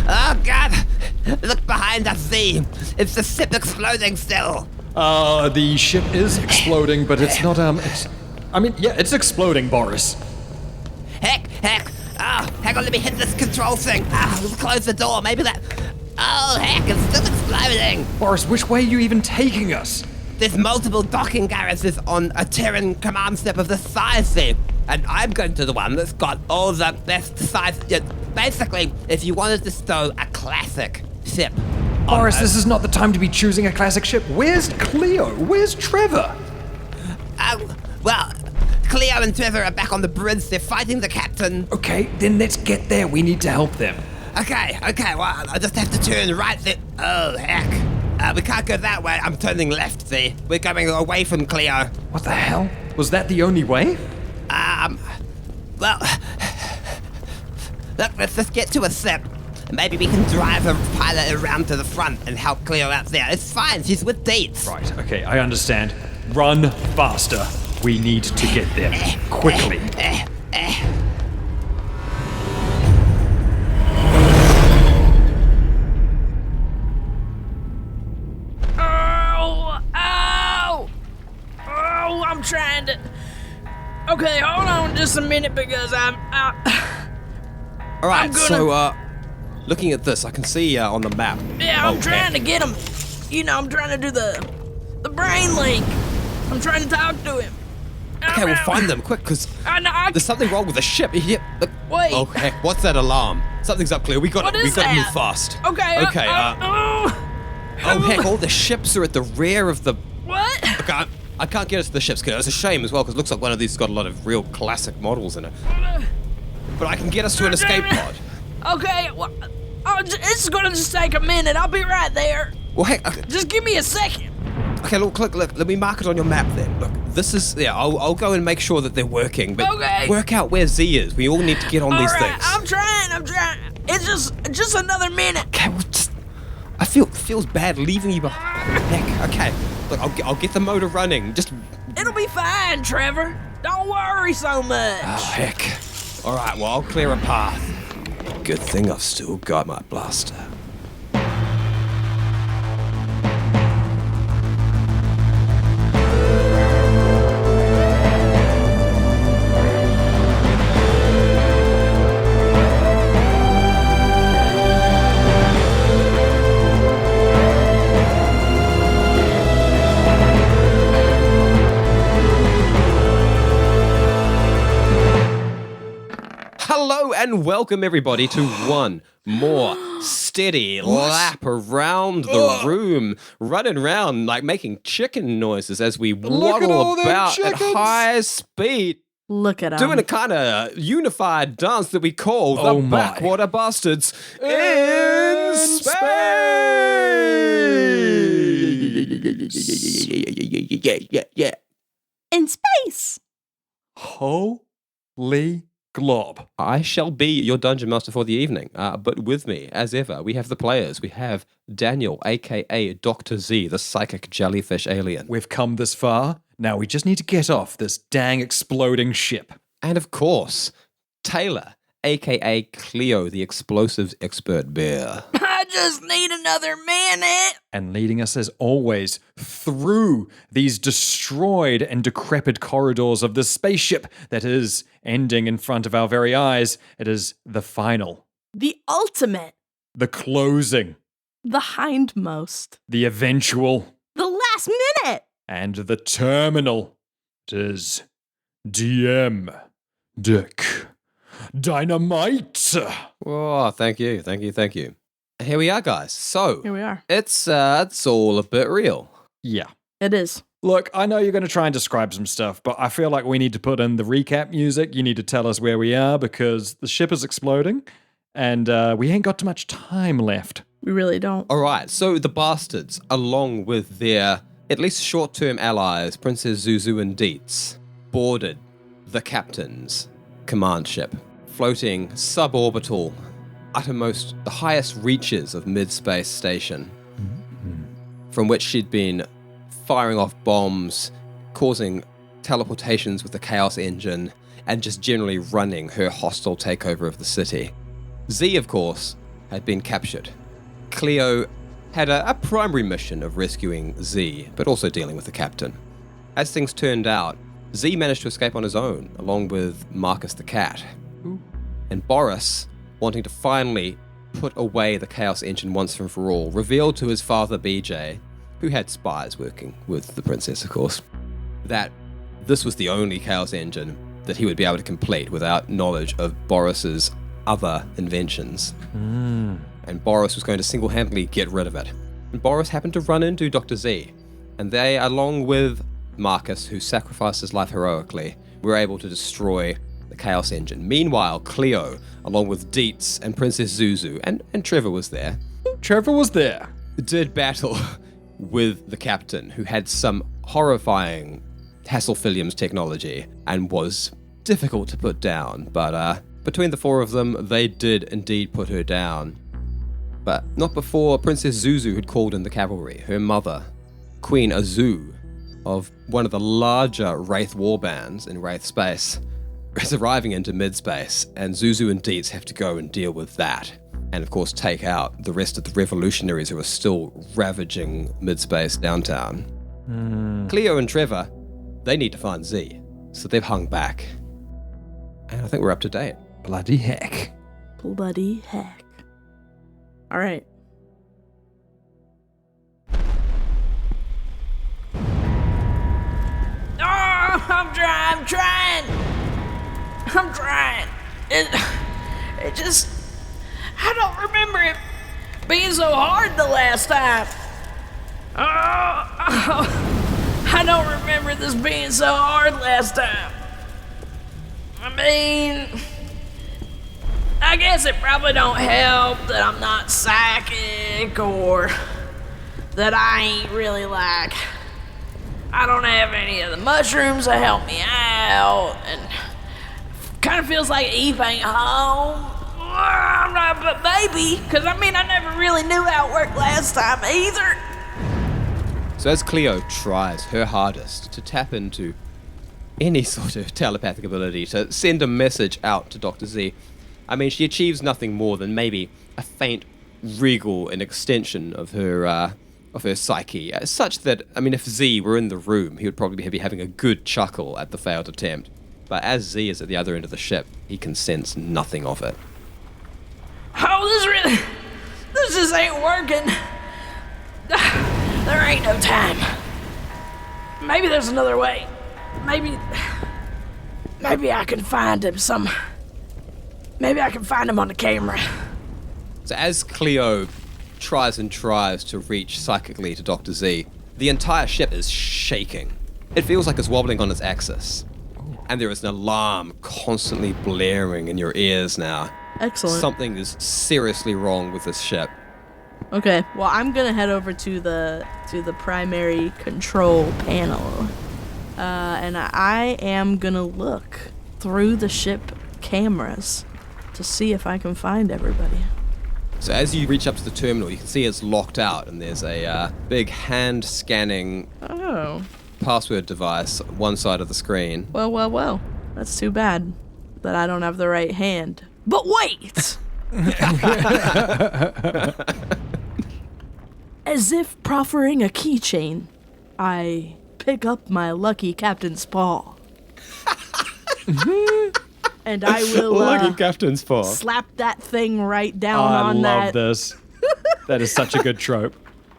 Oh God! Look behind us, Z. It's the ship exploding still. The ship is exploding, but it's not, it's exploding, Boris. Heck. Oh, hang on, let me hit this control thing. Let's close the door. Maybe that... Oh, heck, it's still exploding. Boris, which way are you even taking us? There's multiple docking garages on a Terran command ship of the scifi, and I'm going to the one that's got all the best size. Basically, if you wanted to stow a classic ship. Boris, this is not the time to be choosing a classic ship. Where's Cleo? Where's Trevor? Well, Cleo and Trevor are back on the bridge. They're fighting the captain. Okay, then let's get there. We need to help them. Okay, well, I just have to turn right there. Oh, heck. We can't go that way. I'm turning left, see? We're going away from Cleo. What the hell? Was that the only way? Well, look, let's just get to a ship. Maybe we can drive a pilot around to the front and help Cleo out there. It's fine, she's with dates. Right, okay, I understand. Run faster. We need to get there. Quickly. I'm trying to... Okay, hold on just a minute because I'm... Alright, so, looking at this, I can see on the map. Yeah, I'm trying to get him. You know, I'm trying to do the brain link. I'm trying to talk to him. Okay, we'll find them quick, because there's something wrong with the ship. Wait. Oh, heck, what's that alarm? Something's up, Cleo. We gotta move fast. Okay, Oh, heck, all the ships are at the rear of the... What? Okay, I can't get us to the ships, Cleo. It's a shame as well, because it looks like one of these has got a lot of real classic models in it. But I can get us to an escape pod. Okay, well, it's gonna just take a minute. I'll be right there. Well, heck, okay. Just give me a second. Okay, look, let me mark it on your map then. Look, this is, I'll go and make sure that they're working, but work out where Z is. We all need to get on these things. I'm trying. It's just another minute. Okay, well, it feels bad leaving you behind. Heck, okay. Look, I'll get the motor running. It'll be fine, Trevor. Don't worry so much. Oh, heck. All right, well, I'll clear a path. Good thing I've still got my blaster. Hello and welcome everybody to one more steady lap around the room, running around like making chicken noises as we waddle about at high speed. Look at doing a kind of unified dance that we call the Backwater Bastards in space. Yeah. In space. Holy glob. I shall be your dungeon master for the evening, but with me, as ever, we have the players. We have Daniel, aka Dr. Z, the psychic jellyfish alien. We've come this far. Now we just need to get off this dang exploding ship. And of course, Taylor, aka Cleo, the explosives expert bear. I just need another minute. And leading us as always through these destroyed and decrepit corridors of the spaceship that is ending in front of our very eyes. It is the final. The ultimate. The closing. The hindmost. The eventual. The last minute. And the terminal. It is DM. Dick. Dynamite. Oh, thank you. Here we are, guys. So, here we are. It's all a bit real. Yeah. It is. Look, I know you're going to try and describe some stuff, but I feel like we need to put in the recap music. You need to tell us where we are because the ship is exploding and we ain't got too much time left. We really don't. All right, so the bastards, along with their at least short-term allies, Princess Zuzu and Dietz, boarded the captain's command ship, floating suborbital, uttermost, the highest reaches of mid-space station, from which she'd been firing off bombs, causing teleportations with the Chaos engine, and just generally running her hostile takeover of the city. Z, of course, had been captured. Cleo had a primary mission of rescuing Z, but also dealing with the captain. As things turned out, Z managed to escape on his own, along with Marcus the cat. Ooh. And Boris, wanting to finally put away the Chaos Engine once and for all, revealed to his father BJ, who had spies working with the princess, of course, that this was the only Chaos Engine that he would be able to complete without knowledge of Boris's other inventions. And Boris was going to single-handedly get rid of it. And Boris happened to run into Dr. Z, and they, along with Marcus, who sacrificed his life heroically, were able to destroy the Chaos Engine. Meanwhile, Cleo, along with Dietz and Princess Zuzu, and Trevor was there, did battle with the captain, who had some horrifying Hasselphilium's technology and was difficult to put down. But between the four of them, they did indeed put her down. But not before Princess Zuzu had called in the cavalry. Her mother, Queen Azu, of one of the larger Wraith warbands in Wraith space, is arriving into mid-space, and Zuzu and Dietz have to go and deal with that. And of course take out the rest of the revolutionaries who are still ravaging mid-space downtown. Cleo and Trevor, they need to find Z, so they've hung back. And I think we're up to date. Bloody heck. Bloody heck. All right. Oh, I'm trying. It just, I don't remember it being so hard the last time. I don't remember this being so hard last time. I mean, I guess it probably don't help that I'm not psychic or that I ain't really like, I don't have any of the mushrooms that help me out, and kind of feels like Eve ain't home. But maybe, because I mean, I never really knew how it worked last time either. So as Cleo tries her hardest to tap into any sort of telepathic ability to send a message out to Dr. Z, I mean, she achieves nothing more than maybe a faint wriggle and extension of her psyche, such that, I mean, if Z were in the room, he would probably be having a good chuckle at the failed attempt. But as Z is at the other end of the ship, he can sense nothing of it. Oh, this just ain't working. There ain't no time. Maybe there's another way. Maybe I can find him maybe I can find him on the camera. So as Cleo tries to reach psychically to Dr. Z, the entire ship is shaking. It feels like it's wobbling on its axis. And there is an alarm constantly blaring in your ears now. Excellent. Something is seriously wrong with this ship. Okay, well, I'm gonna head over to the primary control panel, and I am gonna look through the ship cameras to see if I can find everybody. So as you reach up to the terminal, you can see it's locked out, and there's a big hand-scanning Oh. password device on one side of the screen. Well. That's too bad that I don't have the right hand. But wait! As if proffering a keychain, I pick up my lucky captain's paw. And I will Lucky captain's paw. slap that thing right down I on love that. this. That is such a good trope.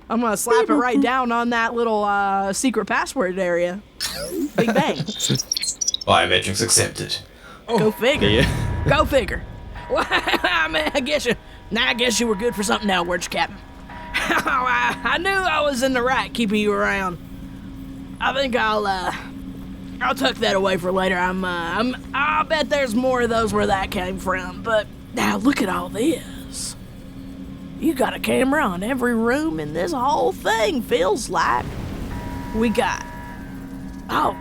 I'm gonna slap it right down on that little secret password area. Big bang. Biometrics accepted. Go figure. Yeah. Go figure. Well, I mean, I guess you were good for something now, weren't you, Captain? I knew I was in the right keeping you around. I think I'll tuck that away for later. I'll bet there's more of those where that came from. But now look at all this. You got a camera on every room in this whole thing, feels like. We got. Oh.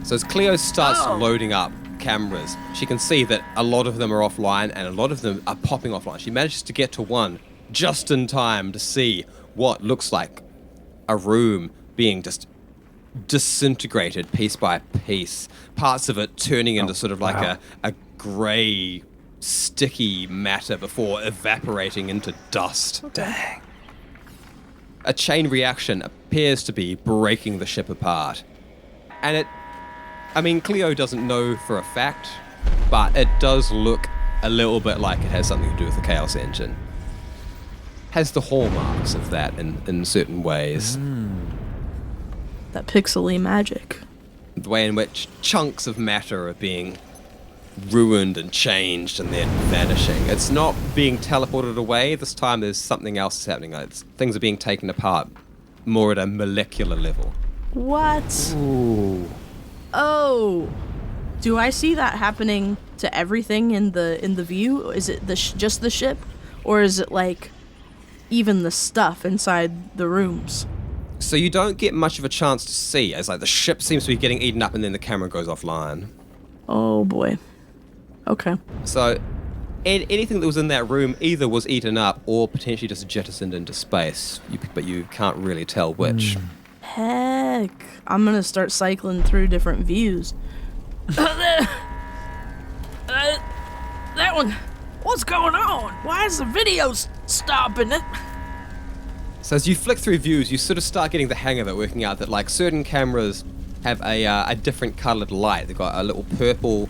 So as Cleo starts loading up cameras, she can see that a lot of them are offline and a lot of them are popping offline. She manages to get to one just in time to see what looks like a room being just disintegrated piece by piece, parts of it turning into sort of like a grey sticky matter before evaporating into dust. Dang. A chain reaction appears to be breaking the ship apart. And Cleo doesn't know for a fact, but it does look a little bit like it has something to do with the Chaos Engine. Has the hallmarks of that in certain ways. That pixely magic. The way in which chunks of matter are being ruined and changed and then vanishing. It's not being teleported away. This time there's something else happening. Things are being taken apart more at a molecular level. What? Ooh. Oh. Do I see that happening to everything in the view? Is it just the ship? Or is it like even the stuff inside the rooms? So you don't get much of a chance to see, as like the ship seems to be getting eaten up and then the camera goes offline. Oh boy. Okay. So anything that was in that room either was eaten up or potentially just jettisoned into space, but you can't really tell which. Heck. I'm gonna start cycling through different views. That one. What's going on? Why is the video stopping it? So as you flick through views, you sort of start getting the hang of it, working out that like certain cameras have a different coloured light. They've got a little purple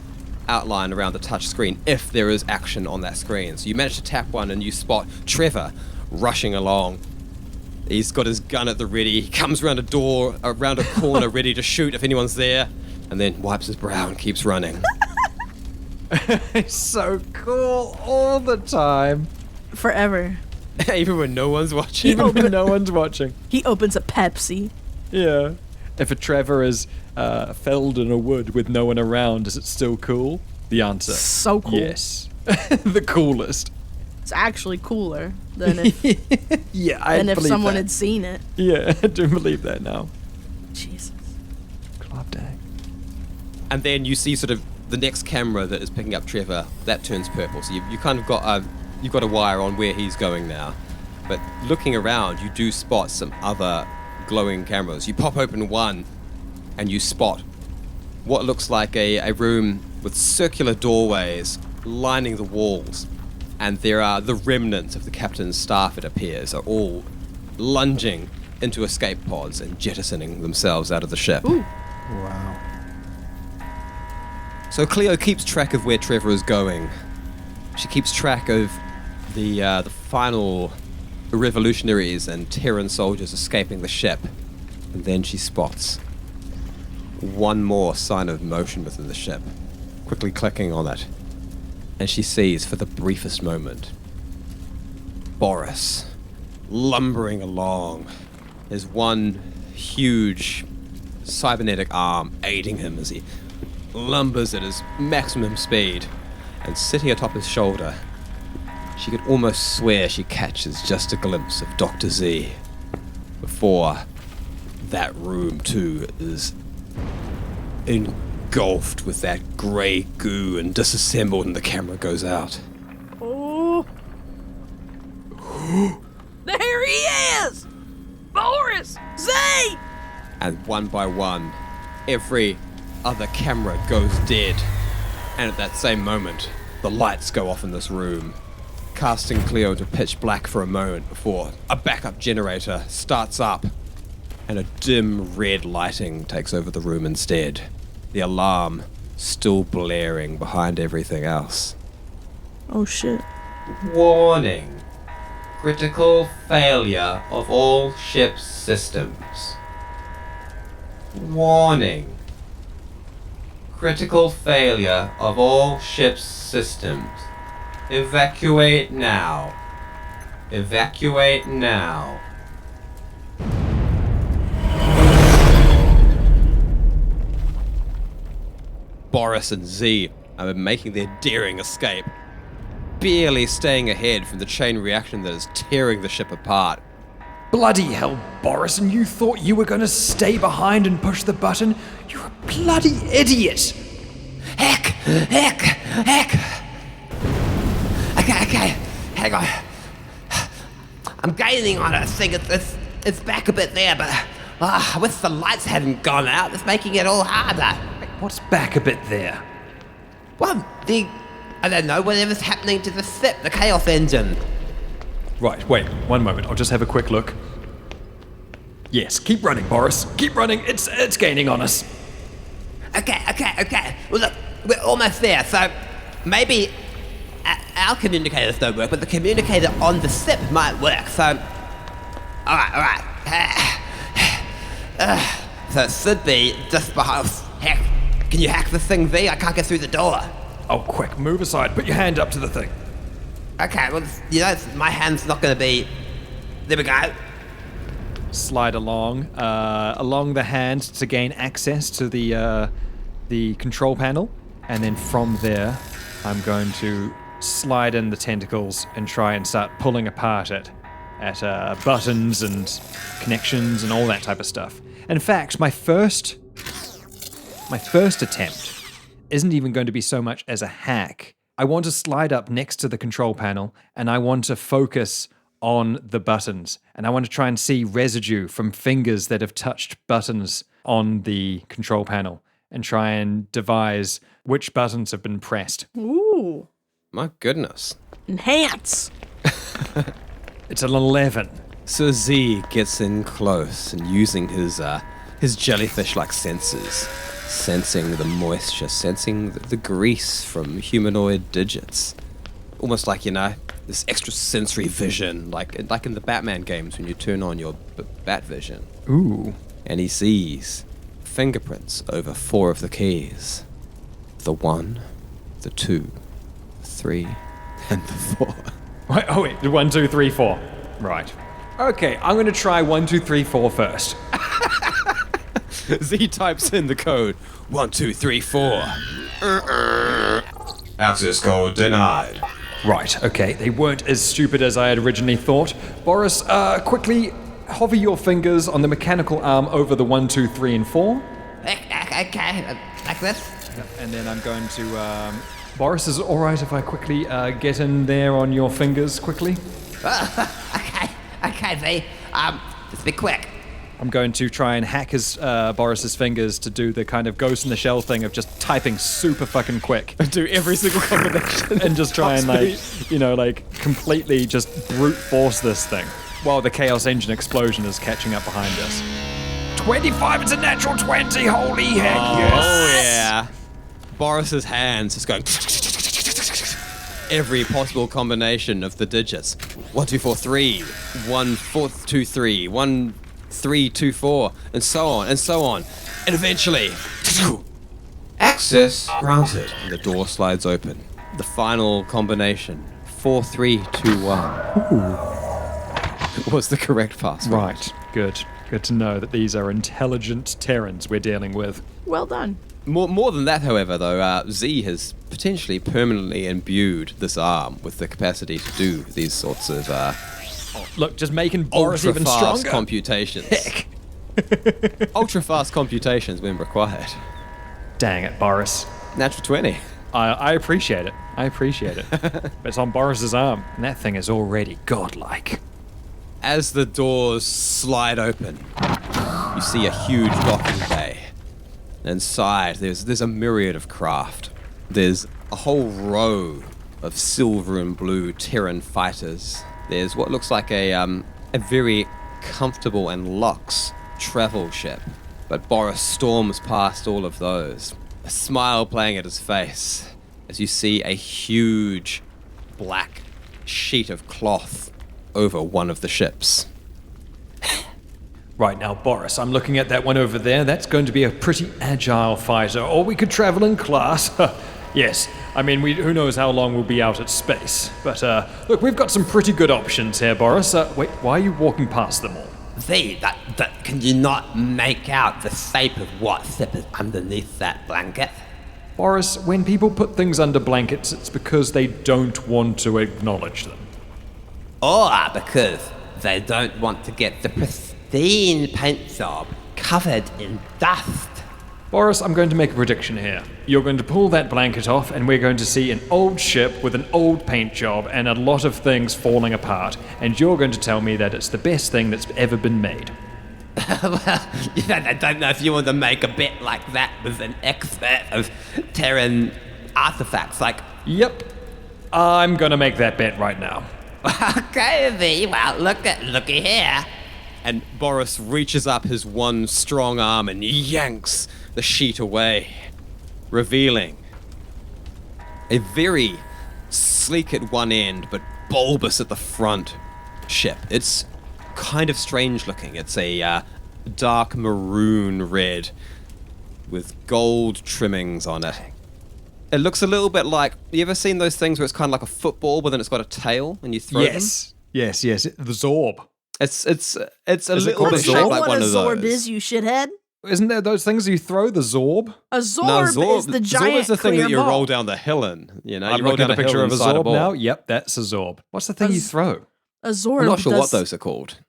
outline around the touch screen if there is action on that screen. So you manage to tap one and you spot Trevor rushing along. He's got his gun at the ready. He comes around a corner ready to shoot if anyone's there, and then wipes his brow and keeps running. It's so cool all the time. Forever. Even when no one's watching. Even when no one's watching. He opens a Pepsi. Yeah. If a Trevor is felled in a wood with no one around, is it still cool? The answer. So cool. Yes. The coolest. It's actually cooler than if Yeah, I than if believe someone that. had seen it. Yeah, I do believe that now. Jesus. Club day. And then you see sort of the next camera that is picking up Trevor, that turns purple. So you kind of got you've got a wire on where he's going now. But looking around, you do spot some other glowing cameras. You pop open one and you spot what looks like a room with circular doorways lining the walls. And there are the remnants of the captain's staff, it appears, are all lunging into escape pods and jettisoning themselves out of the ship. Ooh. Wow. So Cleo keeps track of where Trevor is going. She keeps track of the final revolutionaries and Terran soldiers escaping the ship. And then she spots one more sign of motion within the ship, quickly clicking on it. And she sees, for the briefest moment, Boris lumbering along, his one huge cybernetic arm aiding him as he lumbers at his maximum speed. And sitting atop his shoulder, she could almost swear she catches just a glimpse of Dr. Z before that room too is engulfed with that grey goo and disassembled and the camera goes out. Oh. There he is! Boris! Zay! And one by one, every other camera goes dead. And at that same moment, the lights go off in this room, casting Cleo to pitch black for a moment before a backup generator starts up and a dim red lighting takes over the room instead. The alarm still blaring behind everything else. Oh shit. Warning. Critical failure of all ship's systems. Warning. Critical failure of all ship's systems. Evacuate now. Evacuate now. Boris and Z are making their daring escape, barely staying ahead from the chain reaction that is tearing the ship apart. Bloody hell, Boris, and you thought you were going to stay behind and push the button? You're a bloody idiot! Heck! Okay, hang on. I'm gaining on it. I think it's back a bit there, but I wish the lights hadn't gone out. It's making it all harder. What's back a bit there? Well, the I don't know, whatever's happening to the ship, the Chaos Engine. Right, wait, one moment. I'll just have a quick look. Yes, keep running, Boris. Keep running. It's gaining on us. Okay. Well, look, we're almost there, so maybe our communicators don't work, but the communicator on the ship might work, so... Alright. So it should be just behind... Heck, can you hack this thing, V? I can't get through the door. Oh, quick, move aside. Put your hand up to the thing. Okay, well, my hand's not gonna be... There we go. Slide along the hand to gain access to the control panel, and then from there, I'm going to slide in the tentacles and try and start pulling apart it at buttons and connections and all that type of stuff. In fact, my first attempt isn't even going to be so much as a hack. I want to slide up next to the control panel, and I want to focus on the buttons, and I want to try and see residue from fingers that have touched buttons on the control panel, and try and devise which buttons have been pressed. Ooh. My goodness. Enhance. It's an 11. So Z gets in close and using his jellyfish-like senses, sensing the moisture, sensing the grease from humanoid digits. Almost like, this extra sensory vision, like in the Batman games when you turn on your bat vision. Ooh. And he sees fingerprints over 4 of the keys. The 1, the 2, 3, and the 4. Wait, 1, 2, 3, 4. Right. Okay, I'm going to try 1, 2, 3, 4 first. Z types in the code 1, 2, 3, 4. Access code denied. Right, okay, they weren't as stupid as I had originally thought. Boris, quickly hover your fingers on the mechanical arm over the 1, 2, 3, and 4. Okay, like this. And then I'm going to, Boris, is it alright if I quickly get in there on your fingers quickly? Okay, V. Just be quick. I'm going to try and hack Boris's fingers to do the kind of Ghost in the Shell thing of just typing super fucking quick. Do every single combination. And just try and completely just brute force this thing while the Chaos Engine explosion is catching up behind us. 25, it's a natural 20, holy heck, yes! Oh yeah. Boris's hands just going every possible combination of the digits. 1, 2, 4, 3. 1, 4, 2, 3. 1, 3, 2, 4, and so on, and so on. And eventually, Access granted. the door slides open. The final combination, 4, 3, 2, 1. Was the correct password. Right, good. Good to know that these are intelligent Terrans we're dealing with. Well done. More than that, however, though, Z has potentially permanently imbued this arm with the capacity to do these sorts of Look, just making Boris even ultra-fast stronger. computations. Heck. Ultra-fast computations when required. Dang it, Boris. Natural 20. I appreciate it. But it's on Boris's arm, and that thing is already godlike. As the doors slide open, you see a huge docking bay. Inside, there's a myriad of craft. There's a whole row of silver and blue Terran fighters. There's what looks like a very comfortable and luxe travel ship. But Boris storms past all of those, a smile playing at his face, as you see a huge black sheet of cloth over one of the ships. Right now, Boris, I'm looking at that one over there. That's going to be a pretty agile fighter, or we could travel in class. Yes, I mean, who knows how long we'll be out at space. But, look, we've got some pretty good options here, Boris. Wait, why are you walking past them all? V, can you not make out the shape of what ship is underneath that blanket? Boris, when people put things under blankets, it's because they don't want to acknowledge them. Or because they don't want to get the pristine paint job covered in dust. Boris, I'm going to make a prediction here. You're going to pull that blanket off, and we're going to see an old ship with an old paint job and a lot of things falling apart, and you're going to tell me that it's the best thing that's ever been made. Well, I don't know if you want to make a bet like that with an expert of Terran artifacts. Like, Yep. I'm gonna make that bet right now. Okay, V. Well, looky here. And Boris reaches up his one strong arm and yanks the sheet away, revealing a very sleek at one end but bulbous at the front ship. It's kind of strange looking. It's a dark maroon red with gold trimmings on it. It looks a little bit like, you ever seen those things where it's kind of like a football but then it's got a tail and you throw them? Yes. The Zorb. It's a little called bit a shaped Zorb? like what one a of Zorb those. is, you shithead. Isn't there those things you throw, the Zorb? A Zorb is the giant Zorb is the thing clear that you ball. roll down the hill in. You know, I'm you roll looking down at a a picture hill of a inside Zorb ball. now. Yep, that's a Zorb. What's the thing you throw? A Zorb I'm not sure does, what those are called.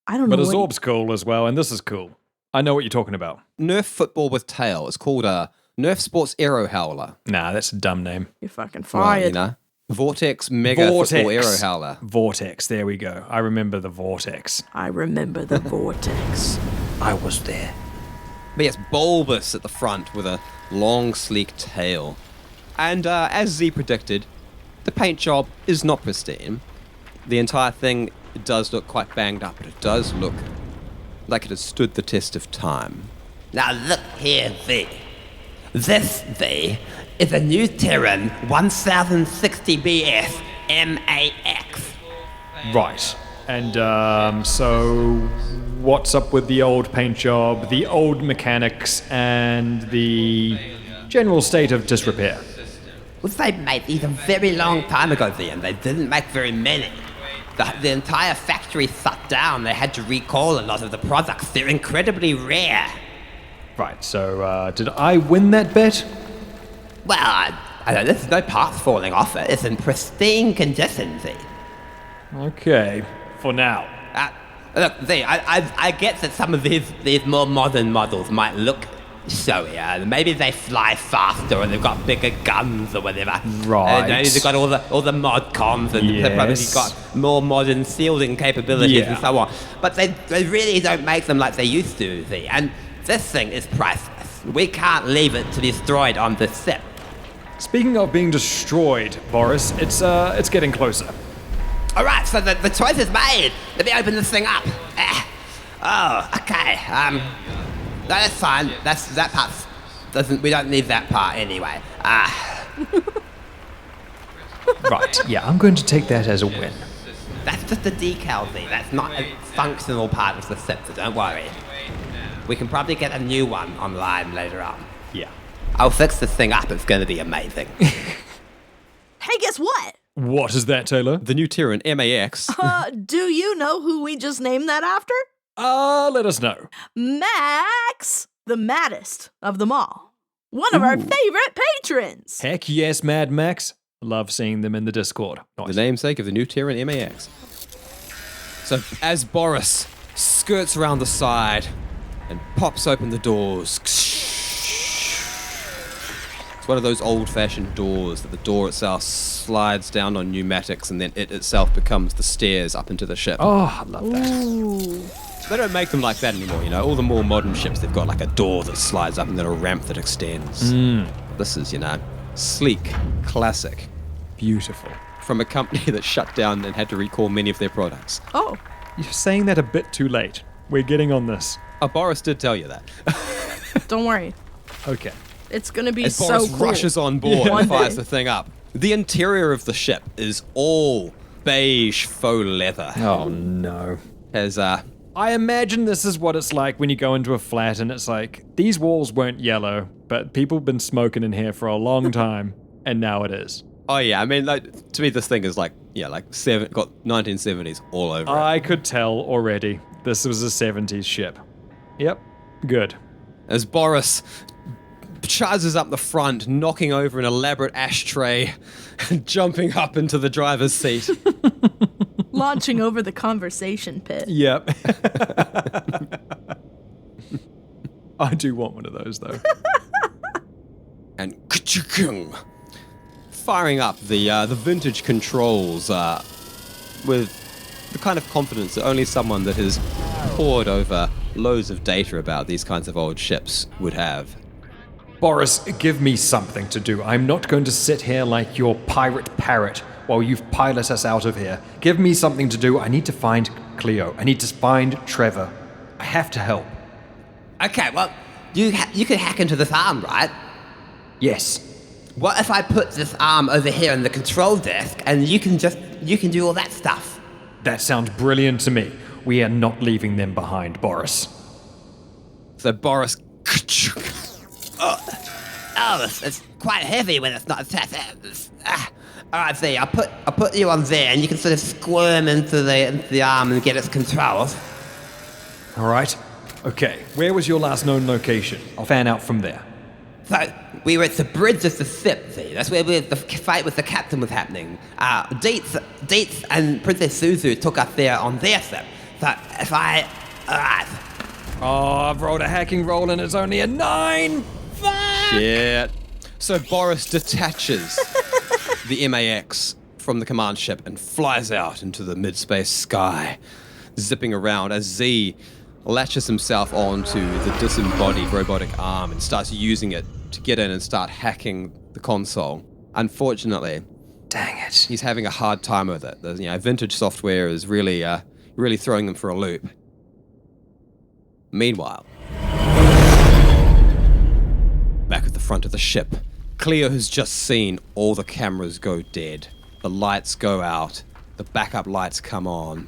I don't know. But a what- Zorb's cool as well, and this is cool. I know what you're talking about. Nerf football with tail. It's called a Nerf Sports Aero Howler. Nah, that's a dumb name. You're fucking Well, fired. you know, Vortex Mega Football Aero Howler. Vortex, there we go. I remember the Vortex. I remember the vortex. I was there. But yes, bulbous at the front with a long, sleek tail. And as Z predicted, the paint job is not pristine. The entire thing does look quite banged up, but it does look like it has stood the test of time. Now look here, V. This, V, is a new Terran 1060 BS MAX. Right. And so what's up with the old paint job, the old mechanics, and the general state of disrepair? Well, they made these a very long time ago, V, and they didn't make very many. The entire factory shut down. They had to recall a lot of the products. They're incredibly rare. Right, so did I win that bet? Well, I don't know, there's no parts falling off it. It's in pristine condition, V. Okay, for now. Look, V, I get that some of these more modern models might look showier. Maybe they fly faster or they've got bigger guns or whatever. Right. Maybe they've got all the mod comms and they've probably Yes. got more modern shielding capabilities Yeah. and so on. But they really don't make them like they used to, V. And this thing is priceless. We can't leave it to be destroyed on this ship. Speaking of being destroyed, Boris, it's getting closer. All right, so the choice is made. Let me open this thing up. Oh, okay. No, that's fine. That part doesn't. We don't need that part anyway. Right, yeah, I'm going to take that as a win. That's just a decal thing. That's not a functional part of the ship, so don't worry. We can probably get a new one online later on. Yeah. I'll fix this thing up. It's going to be amazing. Hey, guess what? What is that, Taylor? The new Terran MAX. Do you know who we just named that after? Let us know. Max, the maddest of them all. One of our favorite patrons. Heck yes, Mad Max. Love seeing them in the Discord. The Nice. namesake of the new Terran MAX. So as Boris skirts around the side and pops open the doors, it's one of those old-fashioned doors that the door itself slides down on pneumatics and then it itself becomes the stairs up into the ship. Oh, I love that. Ooh. They don't make them like that anymore, you know. All the more modern ships, they've got like a door that slides up and then a ramp that extends. This is, you know, sleek, classic, Beautiful. from a company that shut down and had to recall many of their products. Oh, You're saying that a bit too late. We're getting on this. Oh, Boris did tell you that. don't worry. Okay. It's gonna be As so Boris cool. rushes on board One and fires day. the thing up. The interior of the ship is all beige faux leather. Oh, no. As I imagine this is what it's like when you go into a flat and it's like, these walls weren't yellow, but people have been smoking in here for a long time, and now it is. oh yeah, I mean, like, to me, this thing is like, yeah, like got 1970s all over it. I could tell already this was a 70s ship. Yep. Good. As Boris charges up the front, knocking over an elaborate ashtray and jumping up into the driver's seat. Launching over the conversation pit. Yep. I do want one of those, though. And firing up the vintage controls with the kind of confidence that only someone that has pored over loads of data about these kinds of old ships would have. Boris, give me something to do. I'm not going to sit here like your pirate parrot while you pilot us out of here. Give me something to do. I need to find Cleo. I need to find Trevor. I have to help. Okay, well, you could hack into this arm, right? Yes. What if I put this arm over here in the control desk and you can do all that stuff? That sounds brilliant to me. We are not leaving them behind, Boris. So Boris... Oh, it's quite heavy when it's not attached. Alright, see, I'll put you on there and you can sort of squirm into the arm and get its controls. All right. Okay, where was your last known location? I'll fan out from there. So, we were at the bridge of the ship, see? That's where the fight with the captain was happening. Dietz and Princess Zuzu took us there on their ship. So, if I... Alright. Oh, I've rolled a hacking roll and it's only a 9! Shit. So Boris detaches the MAX from the command ship and flies out into the mid-space sky, zipping around as Z latches himself onto the disembodied robotic arm and starts using it to get in and start hacking the console. Unfortunately, Dang it. he's having a hard time with it. Vintage software is really throwing them for a loop. Meanwhile, back at the front of the ship, Cleo has just seen all the cameras go dead. The lights go out. The backup lights come on.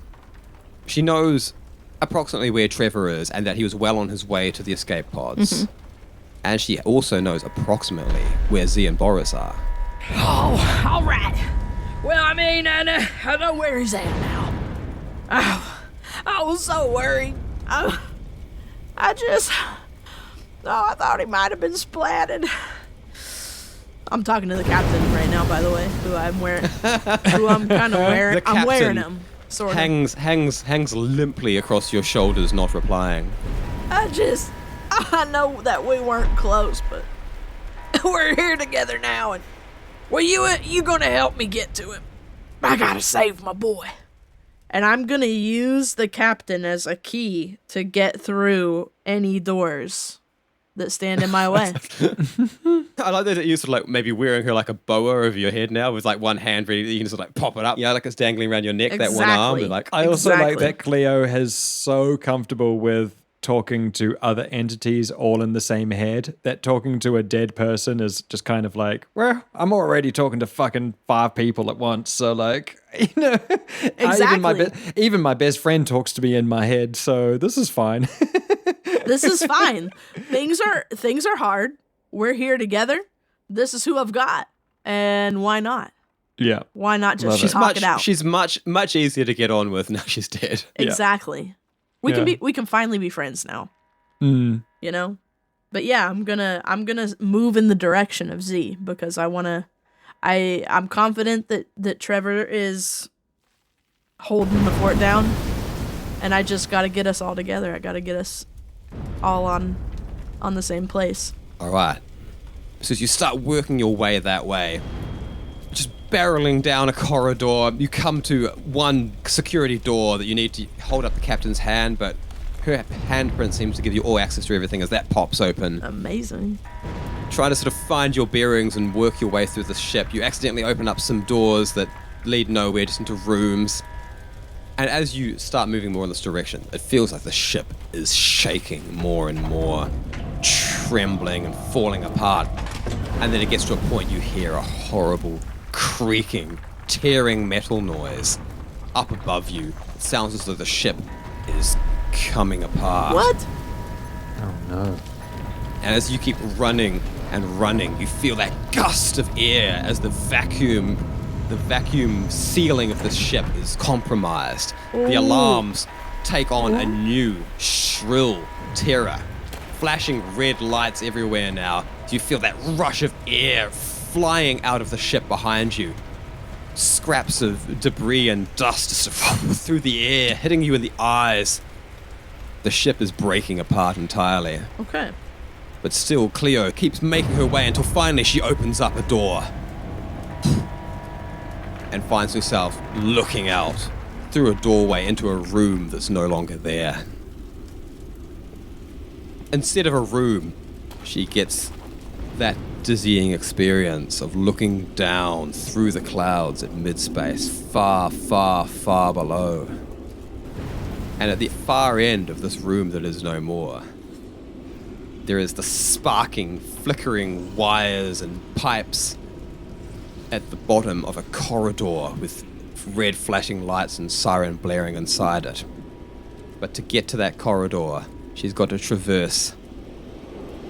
She knows approximately where Trevor is and that he was well on his way to the escape pods. And she also knows approximately where Z and Boris are. Oh, all right. Well, I mean, I know where he's at now. Oh, I was so worried. I thought he might have been splatted. I'm talking to the captain right now, by the way, who I'm kind of wearing. I'm wearing him, sort of. Hangs limply across your shoulders, not replying. I know that we weren't close, but we're here together now, and well, you gonna help me get to him. I gotta save my boy. And I'm gonna use the captain as a key to get through any doors that stand in my way. I like that you're sort of like maybe wearing her like a boa over your head now with like one hand ready, you can sort of like pop it up. Yeah, like it's dangling around your neck, that one arm. And like, I also like that Cleo is so comfortable with talking to other entities all in the same head that talking to a dead person is just kind of like, well, I'm already talking to fucking 5 people at once, so like, you know, Exactly. even my best friend talks to me in my head, so this is fine. This is fine. Things are hard. We're here together. This is who I've got, and why not? Yeah. Why not just talk it out? She's much easier to get on with now she's dead. Exactly. We can finally be friends now. You know? But yeah, I'm gonna move in the direction of Z because I'm confident that Trevor is holding the fort down, and I just gotta get us all together. I gotta get us all on the same place. Alright. So as you start working your way that way, just barreling down a corridor, you come to one security door that you need to hold up the captain's hand, but her handprint seems to give you all access to everything as that pops open. Amazing. Trying to sort of find your bearings and work your way through the ship, you accidentally open up some doors that lead nowhere, just into rooms. And as you start moving more in this direction, it feels like the ship is shaking more and more, trembling and falling apart. And then it gets to a point you hear a horrible creaking, tearing metal noise. Up above you, it sounds as though the ship is coming apart. What? Oh no. And as you keep running and running, you feel that gust of air as the vacuum ceiling of this ship is compromised. The alarms take on a new, shrill terror. Flashing red lights everywhere now. You feel that rush of air flying out of the ship behind you. Scraps of debris and dust through the air, hitting you in the eyes. The ship is breaking apart entirely. Okay. But still, Cleo keeps making her way until finally she opens up a door and finds herself looking out through a doorway into a room that's no longer there. Instead of a room, she gets That dizzying experience of looking down through the clouds at mid-space, far, far, far below. And at the far end of this room that is no more, there is the sparking, flickering wires and pipes at the bottom of a corridor with red flashing lights and siren blaring inside it. But to get to that corridor, she's got to traverse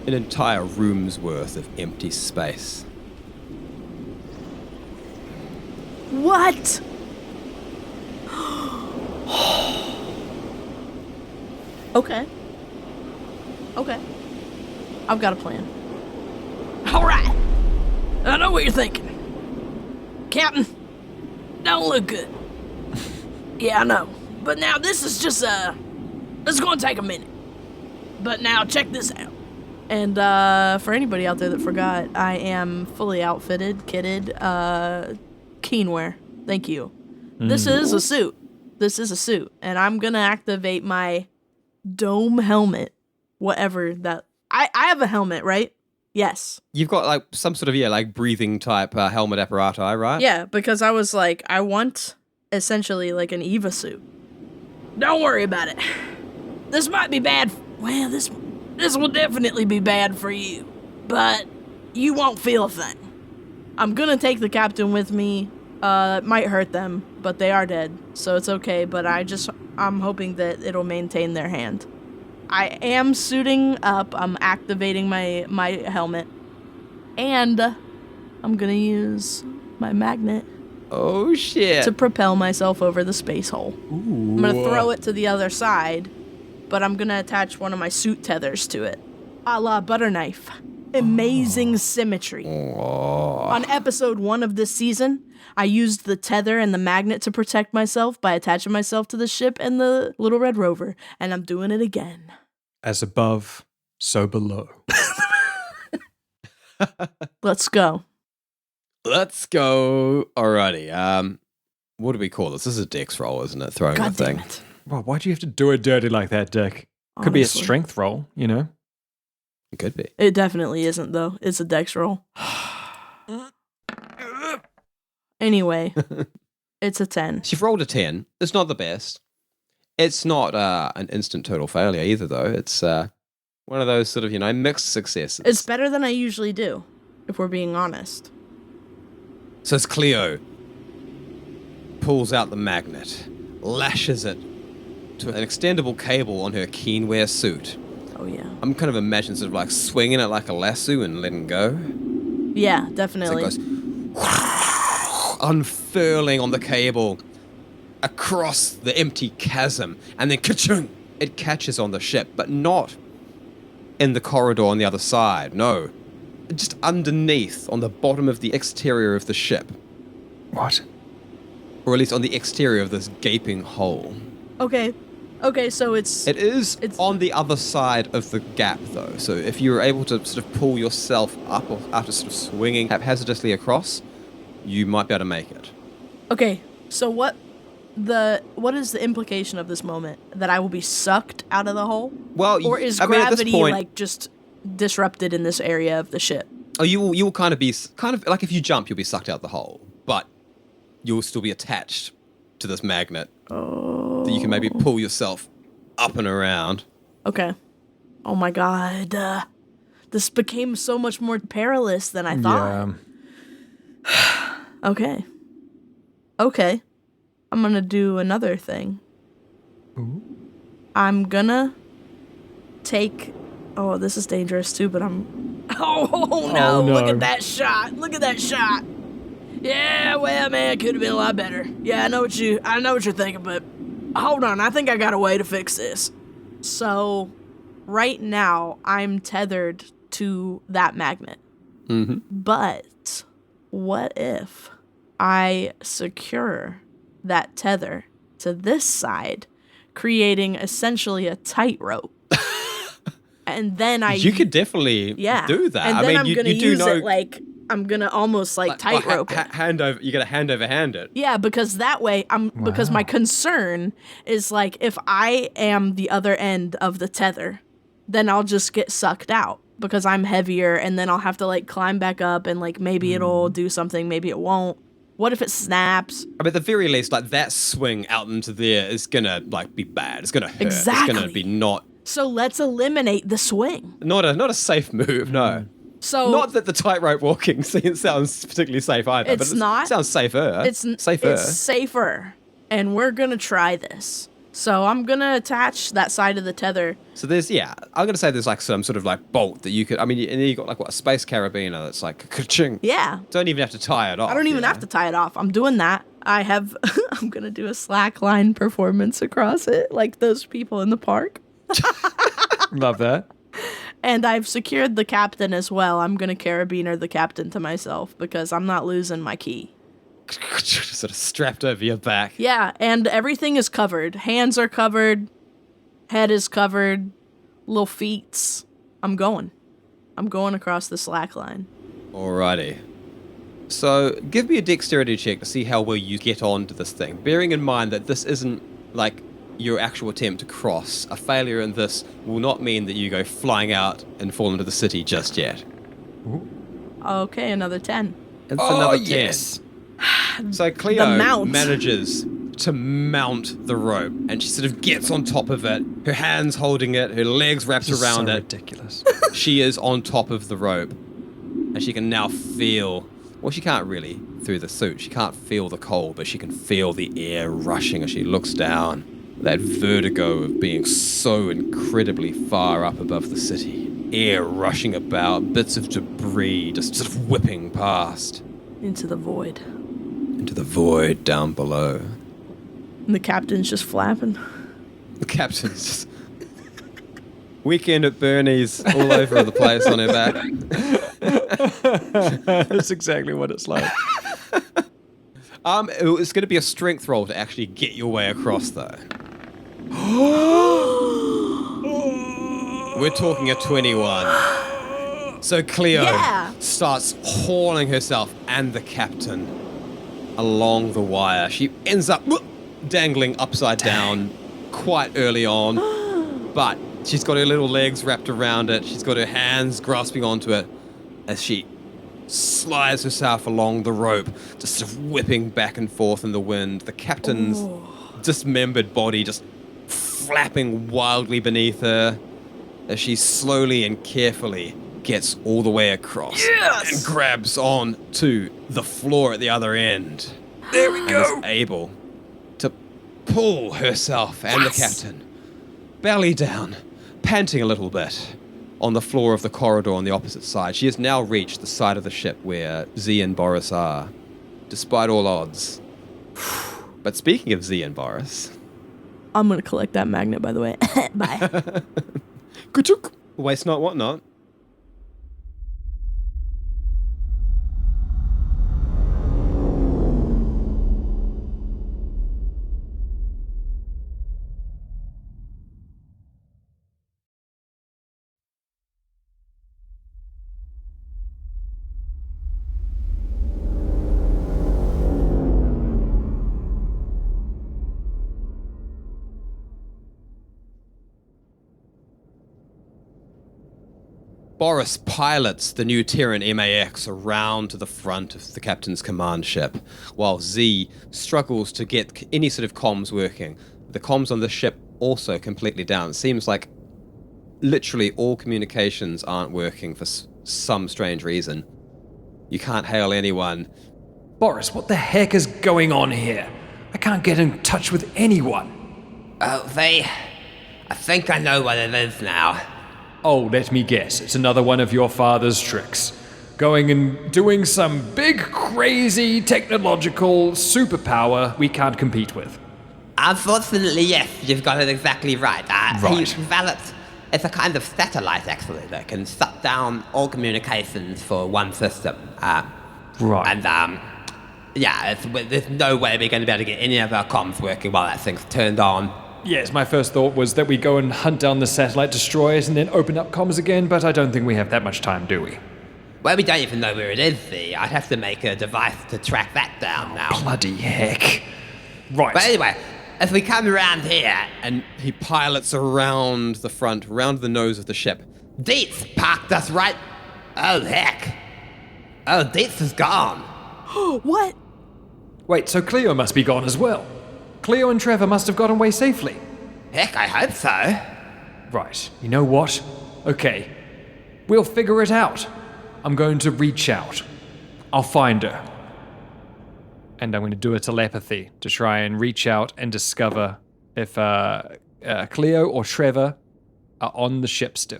an entire room's worth of empty space. What? Okay. I've got a plan. All right. I know what you're thinking. Captain, don't look good. Yeah, I know. But now this is just, this is going to take a minute. But now check this out. And for anybody out there that forgot, I am fully outfitted, kitted, keenwear. Thank you. This is a suit. And I'm going to activate my dome helmet. Whatever that... I have a helmet, right? Yes. You've got like some sort of, breathing type helmet apparatus, right? Yeah, because I was like, I want essentially like an Eva suit. Don't worry about it. This might be bad. Well, this will definitely be bad for you. But you won't feel a thing. I'm gonna take the captain with me. It might hurt them, but they are dead, so it's okay. But I'm hoping that it'll maintain their hand. I am suiting up. I'm activating my helmet, and I'm gonna use my magnet. Oh shit! To propel myself over the space hole. Ooh. I'm gonna throw it to the other side, but I'm gonna attach one of my suit tethers to it, a la butter knife. Amazing symmetry. On episode 1 of this season, I used the tether and the magnet to protect myself by attaching myself to the ship and the little red rover, and I'm doing it again. As above, so below. Let's go. Let's go. Alrighty. What do we call this? This is a dex roll, isn't it? Throwing God a thing. damn it. Well, why do you have to do it dirty like that, Dick? Could be a Honestly. strength roll, you know? It could be. It definitely isn't, though. It's a dex roll. Anyway, it's a 10. She's rolled a 10. It's not the best. It's not an instant total failure either, though. It's one of those sort of, mixed successes. It's better than I usually do, if we're being honest. So as Cleo pulls out the magnet, lashes it to an extendable cable on her keenwear suit. Oh, yeah. I'm kind of imagining sort of like swinging it like a lasso and letting go. Yeah, So definitely. it goes unfurling on the cable across the empty chasm, and then ka-chung! It catches on the ship, but not in the corridor on the other side, no. Just underneath, on the bottom of the exterior of the ship. What? Or at least on the exterior of this gaping hole. Okay, so it's It's on the other side of the gap, though. So if you were able to sort of pull yourself up after sort of swinging haphazardly across, you might be able to make it. okay. So what is the implication of this moment? That I will be sucked out of the hole? Well, Or is I mean, at this gravity point, just disrupted in this area of the ship? Oh, you will kind of like if you jump, you'll be sucked out the hole, but you'll still be attached to this magnet. Oh. That you can maybe pull yourself up and around. Okay. Oh my god. This became so much more perilous than I thought. Yeah. Okay. I'm gonna do another thing. Ooh. I'm gonna take... Oh, this is dangerous too, but I'm... Oh no, look at that shot. Look at that shot. Yeah, well, man, it could have been a lot better. Yeah, I know what you're thinking, but hold on, I think I got a way to fix this. So, right now, I'm tethered to that magnet. Mm-hmm. But, what if I secure that tether to this side, creating essentially a tightrope? And then You could definitely do that. And I then mean, I'm you gonna do use know, it like I'm gonna almost like tightrope it. hand over. You got to hand over hand it. Yeah, because that way because my concern is like if I am the other end of the tether, then I'll just get sucked out. because I'm heavier, and then I'll have to like climb back up, and like maybe it'll do something, maybe it won't. What if it snaps? I mean, at the very least, like that swing out into there is gonna like be bad. It's gonna hurt. Exactly. It's gonna be not So let's eliminate the swing. not a safe move. No. So Not that the tightrope walking scene sounds particularly safe either. It's but not. It sounds safer. it's safer. It's safer, and we're gonna try this. So I'm gonna attach that side of the tether. So I'm gonna say there's like some sort of like bolt that you could. I mean, and you got like what, a space carabiner that's like ka-ching. Yeah. Don't even have to tie it off. I don't even have to tie it off. I'm doing that. I'm gonna do a slackline performance across it, like those people in the park. Love that. And I've secured the captain as well. I'm gonna carabiner the captain to myself because I'm not losing my key. Sort of strapped over your back. Yeah, and everything is covered. Hands are covered. Head is covered. Little feets. I'm going across the slack line. Alrighty. So give me a dexterity check to see how well you get onto this thing. Bearing in mind that this isn't like your actual attempt to cross. A failure in this will not mean that you go flying out and fall into the city just yet. Okay, another 10. It's another 10. yes. So Cleo mount. manages to mount the rope, and she sort of gets on top of it, her hands holding it, her legs wrapped This is around so it. ridiculous. She is on top of the rope, and she can now feel, well, she can't really through the suit, she can't feel the cold, but she can feel the air rushing as she looks down. That vertigo of being so incredibly far up above the city. Air rushing about, bits of debris just sort of whipping past. Into the void. Into the void down below. And the captain's just flapping. The captain's just weekend at Bernie's all over the place on her back. That's exactly what it's like. It's going to be a strength roll to actually get your way across, though. We're talking a 21. So Cleo starts hauling herself and the captain along the wire. She ends up dangling upside down quite early on, but she's got her little legs wrapped around it. She's got her hands grasping onto it as she slides herself along the rope, just sort of whipping back and forth in the wind. The captain's dismembered body just flapping wildly beneath her as she slowly and carefully gets all the way across and grabs on to the floor at the other end. There we And is able to pull herself and the captain belly down, panting a little bit, on the floor of the corridor on the opposite side. She has now reached the side of the ship where Z and Boris are, despite all odds. But speaking of Z and Boris... I'm gonna collect that magnet, by the way. Bye. Waste not, what not. Boris pilots the new Terran MAX around to the front of the captain's command ship, while Z struggles to get any sort of comms working. The comms on the ship also completely down. It seems like literally all communications aren't working for some strange reason. You can't hail anyone. Boris, what the heck is going on here? I can't get in touch with anyone. Oh, I think I know what it is now. Oh, let me guess. It's another one of your father's tricks. Going and doing some big, crazy, technological superpower we can't compete with. Unfortunately, yes, you've got it exactly right. Right. He developed, it's a kind of satellite, actually, that can shut down all communications for one system. Right. And, there's no way we're going to be able to get any of our comms working while that thing's turned on. Yes, my first thought was that we go and hunt down the satellite, destroy it, and then open up comms again, but I don't think we have that much time, do we? Well, we don't even know where it is, see. I'd have to make a device to track that down now. Bloody heck. Right. But anyway, if we come around here, And he pilots around the front, around the nose of the ship, Dietz parked us right... Oh, heck. Oh, Dietz is gone. What? Wait, so Cleo must be gone as well. Cleo and Trevor must have gotten away safely. Heck, I hope so. Right, you know what? Okay, we'll figure it out. I'm going to reach out. I'll find her. And I'm going to do a telepathy to try and reach out and discover if Cleo or Trevor are on the ship still.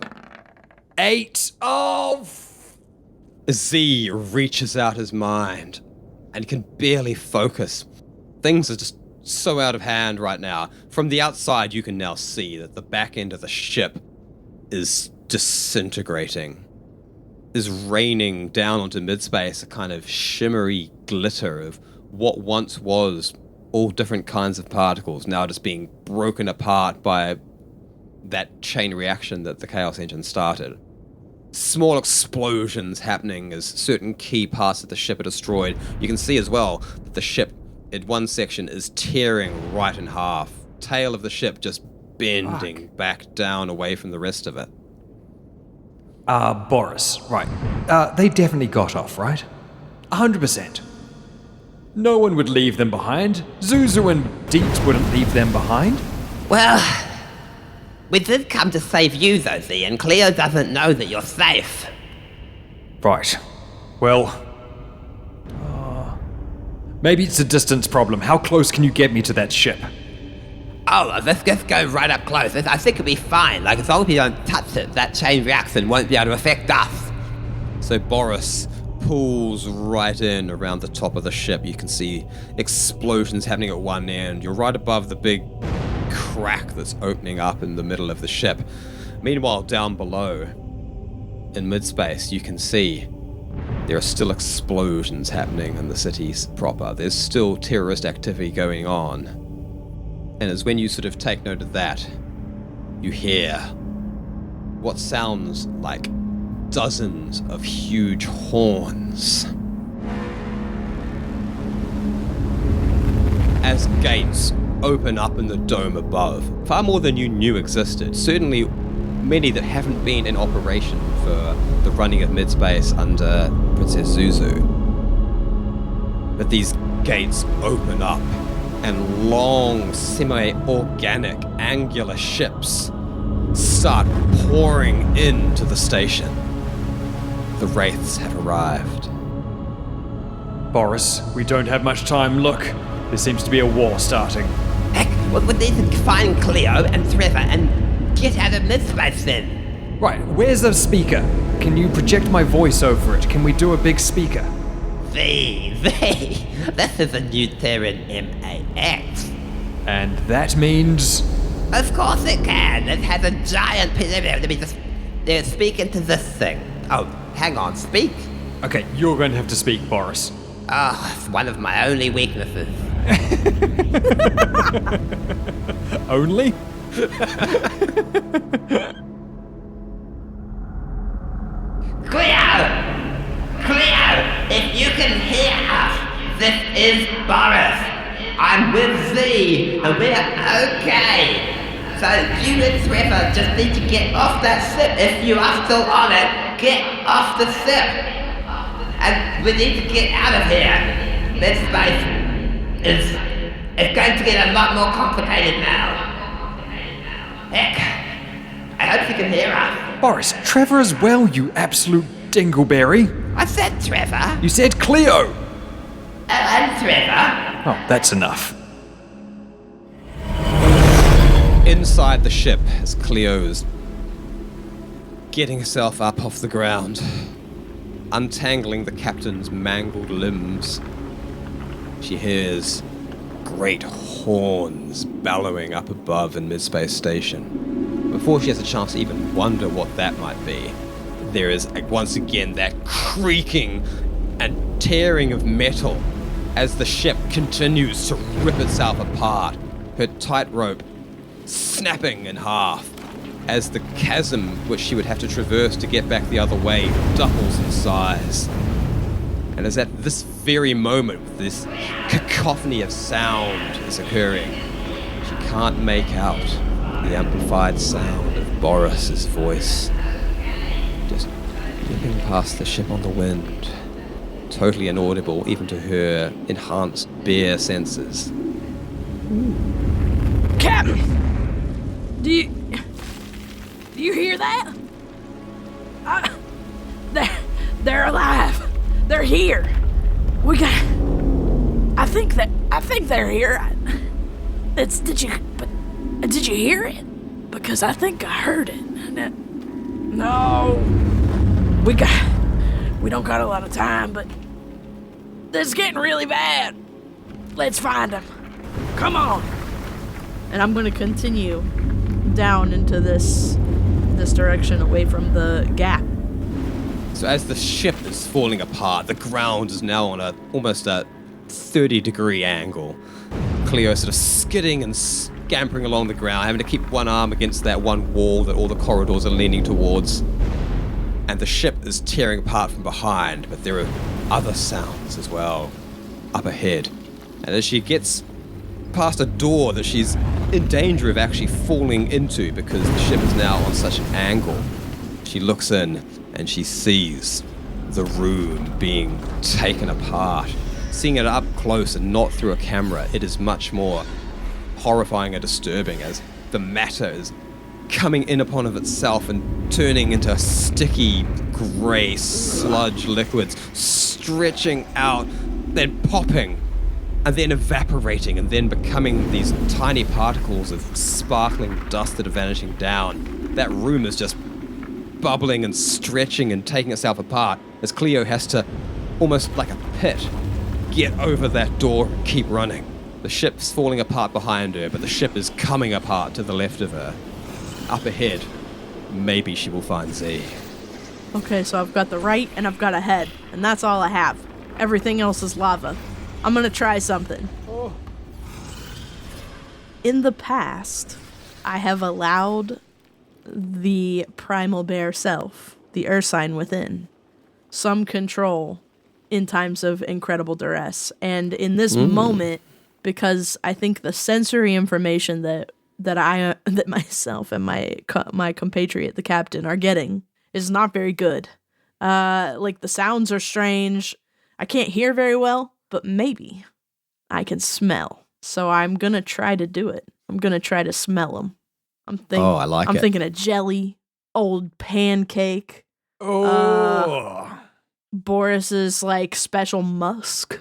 8. Oh! Z reaches out his mind and can barely focus. Things are just so out of hand right now. From the outside, you can now see that the back end of the ship is disintegrating. Is raining down onto midspace a kind of shimmery glitter of what once was all different kinds of particles, now just being broken apart by that chain reaction that the Chaos Engine started. Small explosions happening as certain key parts of the ship are destroyed. You can see as well that the ship in one section is tearing right in half. Tail of the ship just bending back down away from the rest of it. Boris, right. They definitely got off, right? 100%. No one would leave them behind. Zuzu and Dietz wouldn't leave them behind. Well, we did come to save you, though, Z, and Cleo doesn't know that you're safe. Right. Well... maybe it's a distance problem. How close can you get me to that ship? Oh, let's just go right up close. I think it'll be fine. Like, as long as you don't touch it, that chain reaction won't be able to affect us. So Boris pulls right in around the top of the ship. You can see explosions happening at one end. You're right above the big crack that's opening up in the middle of the ship. Meanwhile, down below, in midspace, you can see there are still explosions happening in the cities proper. There's still terrorist activity going on. And it's when you sort of take note of that, you hear what sounds like dozens of huge horns. As gates open up in the dome above, far more than you knew existed. Certainly many that haven't been in operation for the running of midspace under Princess Zuzu. But these gates open up, and long, semi-organic, angular ships start pouring into the station. The Wraiths have arrived. Boris, we don't have much time. Look, there seems to be a war starting. Heck, we need to find Cleo and Trevor and get out of midspace then. Right, where's the speaker? Can you project my voice over it? Can we do a big speaker? This is a new Terran MAX. And that means... Of course it can. It has a giant... Let me just... speak into this thing. Oh, hang on, speak? Okay, you're going to have to speak, Boris. Oh, it's one of my only weaknesses. Only? Cleo, if you can hear us, this is Boris. I'm with Z, and we're okay. So you and Trevor just need to get off that ship. If you are still on it, get off the ship. And we need to get out of here. This space is going to get a lot more complicated now. Heck, I hope you can hear us. Boris, Trevor as well, you absolute dingleberry. I said Trevor. You said Cleo. Oh, and Trevor. Oh, that's enough. Inside the ship, as Cleo's getting herself up off the ground, untangling the captain's mangled limbs, she hears great horns bellowing up above in Midspace Station. Before she has a chance to even wonder what that might be, there is once again that creaking and tearing of metal as the ship continues to rip itself apart, her tightrope snapping in half as the chasm which she would have to traverse to get back the other way doubles in size. And as at this very moment this cacophony of sound is occurring, she can't make out the amplified sound of Boris's voice. Dipping past the ship on the wind. Totally inaudible even to her enhanced bear senses. Captain! Do you hear that? They're alive. They're here. We got. I think they're here. Did you hear it? Because I think I heard it. No. We don't got a lot of time, but this is getting really bad. Let's find them. Come on. And I'm gonna continue down into this direction away from the gap. So as the ship is falling apart, the ground is now on almost a 30-degree angle. Cleo sort of skidding and scampering along the ground, having to keep one arm against that one wall that all the corridors are leaning towards. And the ship is tearing apart from behind, but there are other sounds as well up ahead. And as she gets past a door that she's in danger of actually falling into because the ship is now on such an angle, she looks in and she sees the room being taken apart. Seeing it up close and not through a camera, it is much more horrifying and disturbing as the matter is coming in upon of itself and turning into sticky grey sludge liquids, stretching out, then popping, and then evaporating, and then becoming these tiny particles of sparkling dust that are vanishing down. That room is just bubbling and stretching and taking itself apart as Cleo has to, almost like a pit, get over that door and keep running. The ship's falling apart behind her, but the ship is coming apart to the left of her. Up ahead, maybe she will find Z. Okay, so I've got the right and I've got a head, and that's all I have. Everything else is lava. I'm gonna try something. In the past, I have allowed the primal bear self, the Ursine within, some control in times of incredible duress. And in this moment, because I think the sensory information that myself and my compatriot, the captain, are getting is not very good. Like the sounds are strange. I can't hear very well, but maybe I can smell. So I'm gonna try to do it. I'm gonna try to smell them. I'm thinking of jelly, old pancake. Boris's like special musk.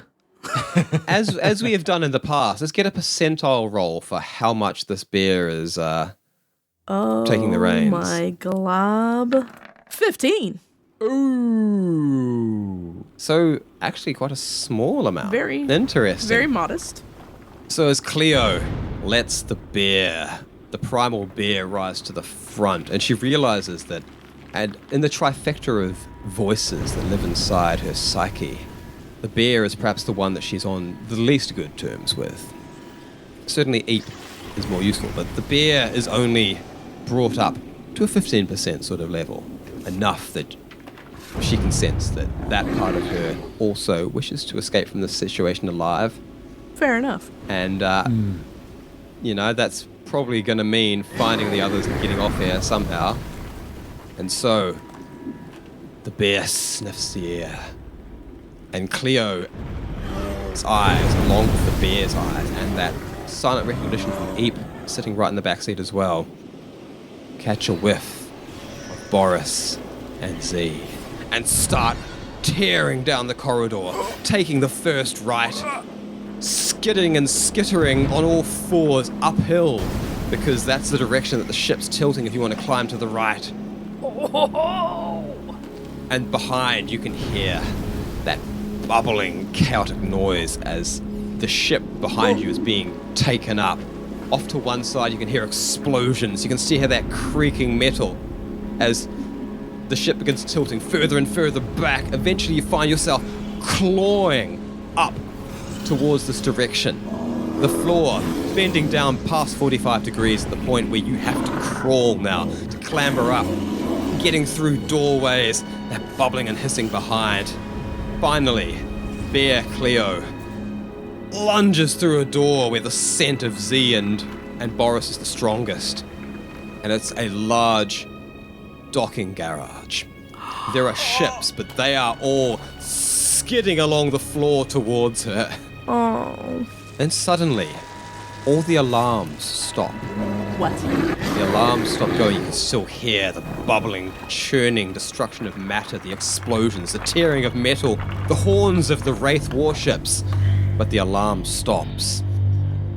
As we have done in the past, let's get a percentile roll for how much this bear is taking the reins. Oh my glob. 15. Ooh. So actually quite a small amount. Very interesting. Very modest. So as Cleo lets the primal bear rise to the front, and she realizes that, and in the trifecta of voices that live inside her psyche, the bear is perhaps the one that she's on the least good terms with. Certainly Eep is more useful, but the bear is only brought up to a 15% sort of level, enough that she can sense that that part of her also wishes to escape from this situation alive. Fair enough. And, that's probably going to mean finding the others and getting off here somehow. And so, the bear sniffs the air. And Cleo's eyes, along with the bear's eyes, and that silent recognition from Eep sitting right in the backseat as well, catch a whiff of Boris and Z, and start tearing down the corridor, taking the first right, skidding and skittering on all fours uphill, because that's the direction that the ship's tilting if you want to climb to the right. And behind you can hear that bubbling, chaotic noise as the ship behind you is being taken up. Off to one side you can hear explosions. You can see how that creaking metal as the ship begins tilting further and further back. Eventually you find yourself clawing up towards this direction. The floor bending down past 45 degrees at the point where you have to crawl now to clamber up, getting through doorways, that bubbling and hissing behind. Finally, Bear Cleo lunges through a door where the scent of Z and Boris is the strongest. And it's a large docking garage. There are ships, but they are all skidding along the floor towards her. Oh. And suddenly, all the alarms stop. What? The alarms stop going. You can still hear the bubbling, churning destruction of matter, the explosions, the tearing of metal, the horns of the Wraith warships. But the alarm stops.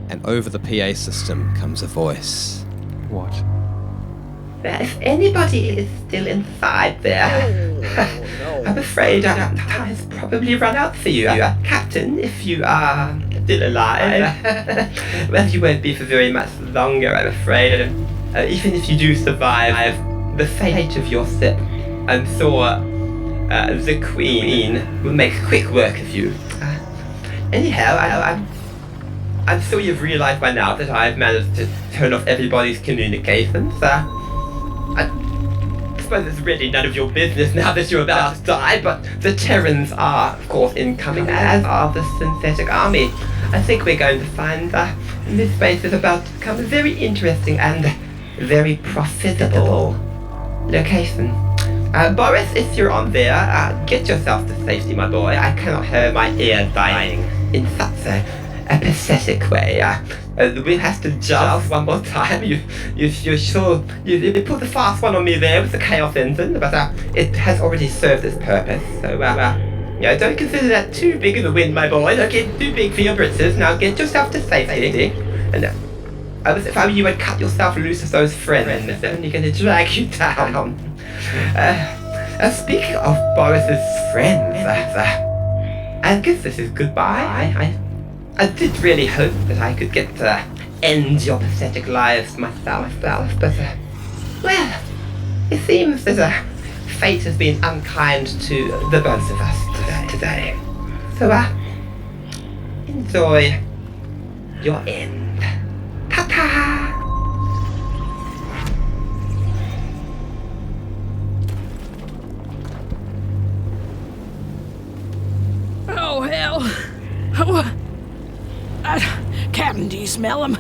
And over the PA system comes a voice. What? If anybody is still inside there, I'm afraid time has probably run out for you. Captain, if you are still alive, well, you won't be for very much longer, I'm afraid. Even if you do survive the fate of your ship, I'm sure the Queen will make quick work of you. Anyhow, I'm sure you've realized by now that I've managed to turn off everybody's communications. I suppose it's really none of your business now that you're about to die, but the Terrans are, of course, incoming, as are the synthetic army. I think we're going to find this space is about to become a very interesting and very profitable location. Boris, if you're on there, get yourself to safety, my boy. I cannot hear my ear dying in such a pathetic way. We'll have to just one more time. You put the fast one on me there with the chaos engine, but it has already served its purpose. So don't consider that too big of a win, my boy. Don't get too big for your britches. Now get yourself to safety. And if I were you, I'd cut yourself loose of those friends. They're only going to drag you down. Speaking of Boris's friends, I guess this is goodbye. I did really hope that I could get to end your pathetic lives myself, but, well, it seems that fate has been unkind to the both of us today. So, enjoy your end. Ta-ta! Oh, hell. Captain, do you smell them?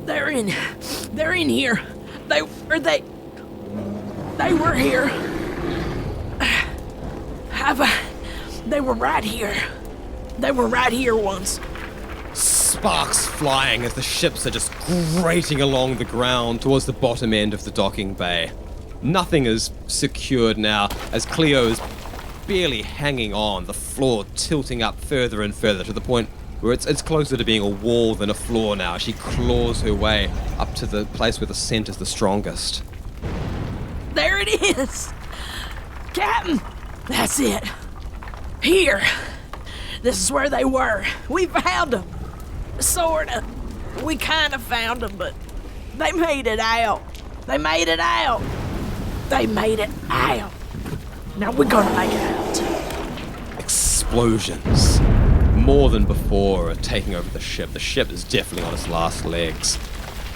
They're in here. They were here. They were right here. They were right here once. Sparks flying as the ships are just grating along the ground towards the bottom end of the docking bay. Nothing is secured now as Cleo is barely hanging on, the floor tilting up further and further to the point where it's closer to being a wall than a floor now. She claws her way up to the place where the scent is the strongest. There it is! Captain, that's it. Here. This is where they were. We found them. Sorta. We kinda found them, but they made it out. They made it out. They made it out. Now we're gonna make it out. Explosions. More than before are taking over the ship. The ship is definitely on its last legs.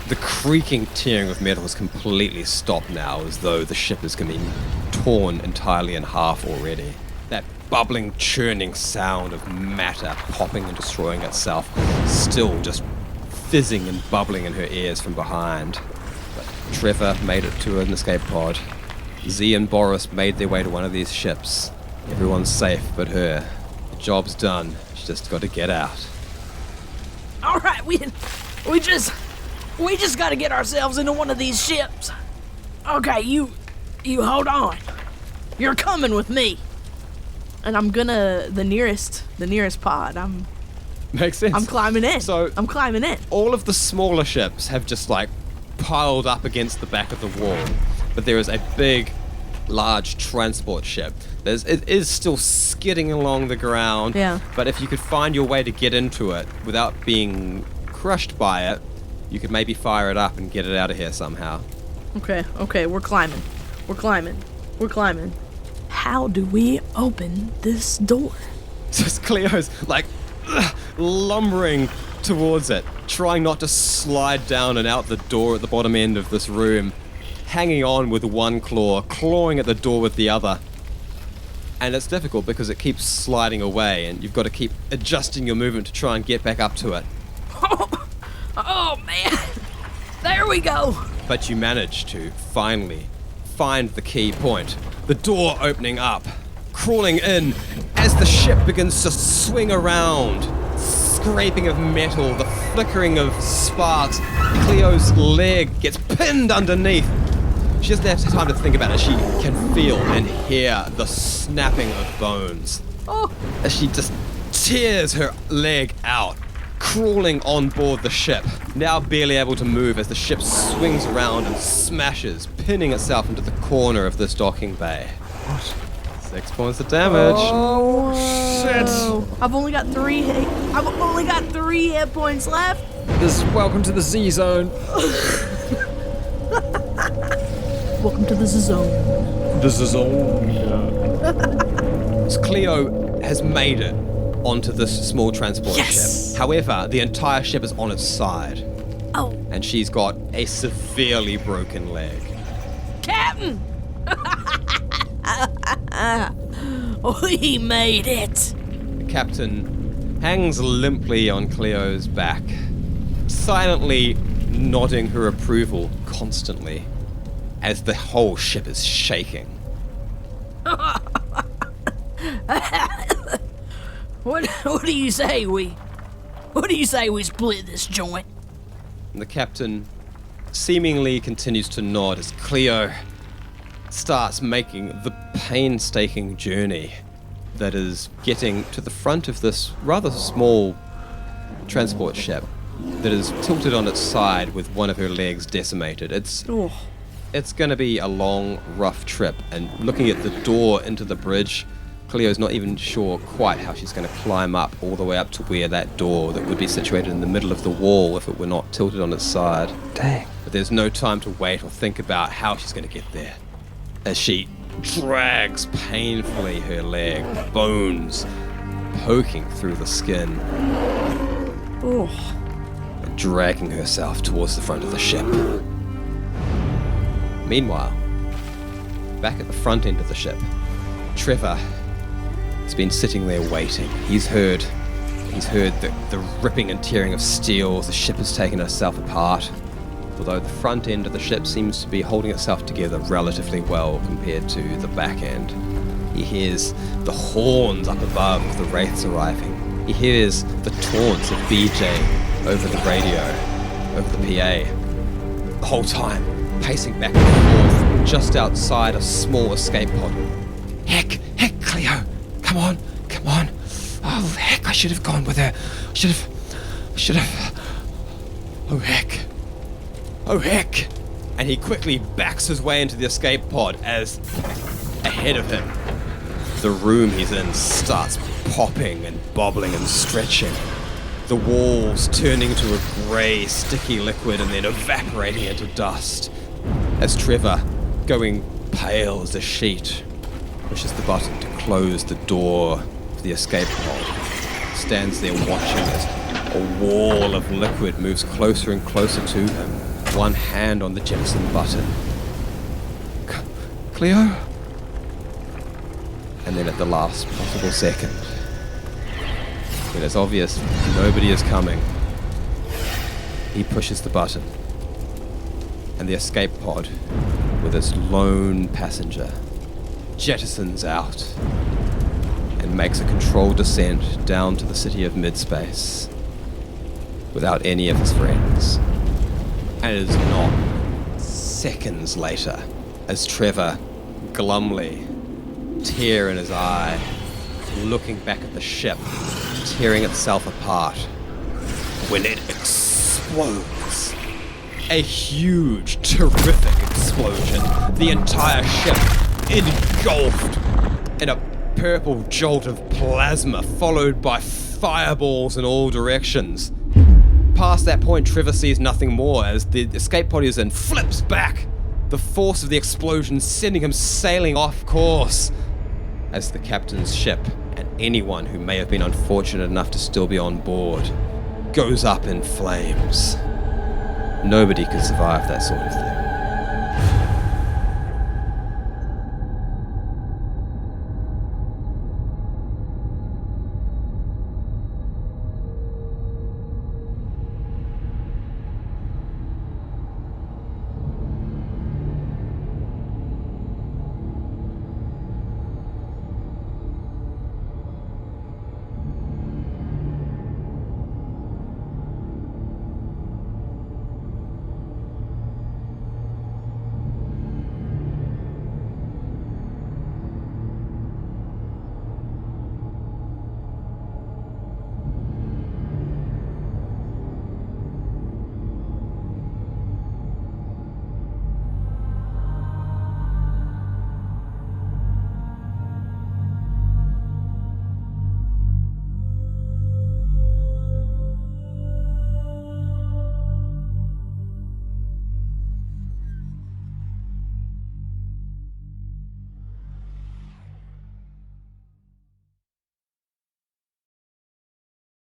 The creaking tearing of metal has completely stopped now, as though the ship is going to be torn entirely in half already. That bubbling, churning sound of matter popping and destroying itself, still just fizzing and bubbling in her ears from behind. But Trevor made it to an escape pod. Z and Boris made their way to one of these ships. Everyone's safe but her. The job's done. She's just got to get out. All right, we just gotta get ourselves into one of these ships. Okay, you hold on. You're coming with me. And I'm gonna the nearest pod. Makes sense. I'm climbing in. So I'm climbing in. all of the smaller ships have just piled up against the back of the wall, but there is a big, large transport ship. It is still skidding along the ground. Yeah. But if you could find your way to get into it without being crushed by it, you could maybe fire it up and get it out of here somehow. Okay, we're climbing. How do we open this door? Just Cleo's lumbering towards it, trying not to slide down and out the door at the bottom end of this room, hanging on with one claw, clawing at the door with the other. And it's difficult because it keeps sliding away and you've got to keep adjusting your movement to try and get back up to it. Oh man, there we go. But you manage to finally find the key point. The door opening up, crawling in as the ship begins to swing around. Scraping of metal, the flickering of sparks. Cleo's leg gets pinned underneath. She doesn't have time to think about it. She can feel and hear the snapping of bones. As she just tears her leg out, crawling on board the ship, now barely able to move as the ship swings around and smashes, pinning itself into the corner of this docking bay. 6 points of damage. Shit! I've only got 3 hit points left. Welcome to the Z zone. Welcome to the zone. This is all. Cleo has made it onto this small transport Yes! ship. However, the entire ship is on its side. Oh, And she's got a severely broken leg. Captain! We made it. The captain hangs limply on Cleo's back, silently nodding her approval constantly as the whole ship is shaking. What do you say we split this joint? And the captain seemingly continues to nod as Cleo starts making the painstaking journey that is getting to the front of this rather small transport ship that is tilted on its side with one of her legs decimated. It's going to be a long, rough trip, and looking at the door into the bridge, Cleo's not even sure quite how she's going to climb up all the way up to where that door that would be situated in the middle of the wall if it were not tilted on its side. Dang. But there's no time to wait or think about how she's going to get there. As she drags painfully her leg, bones poking through the skin, and dragging herself towards the front of the ship. Meanwhile, back at the front end of the ship, Trevor has been sitting there waiting. He's heard the ripping and tearing of steel as the ship has taken itself apart. Although the front end of the ship seems to be holding itself together relatively well compared to the back end. He hears the horns up above of the wraiths arriving. He hears the taunts of BJ over the radio, over the PA. The whole time, pacing back and forth just outside a small escape pod. Heck, Cleo, come on. Oh, heck, I should have gone with her. Should have. Oh, heck. And he quickly backs his way into the escape pod as ahead of him, the room he's in starts popping and bobbling and stretching. The walls turning to a grey, sticky liquid and then evaporating into dust. As Trevor, going pale as a sheet, pushes the button to close the door of the escape pod, stands there watching as a wall of liquid moves closer and closer to him, one hand on the jettison button. Cleo? And then at the last possible second, when it's obvious nobody is coming, he pushes the button, and the escape pod, with its lone passenger, jettisons out and makes a controlled descent down to the city of midspace without any of his friends. And it is not seconds later, as Trevor, glumly, tear in his eye, looking back at the ship, tearing itself apart, when it explodes. A huge, terrific explosion. The entire ship engulfed in a purple jolt of plasma, followed by fireballs in all directions. Past that point, Trevor sees nothing more as the escape pod he's in flips back, the force of the explosion sending him sailing off course, as the captain's ship, and anyone who may have been unfortunate enough to still be on board, goes up in flames. Nobody could survive that sort of thing.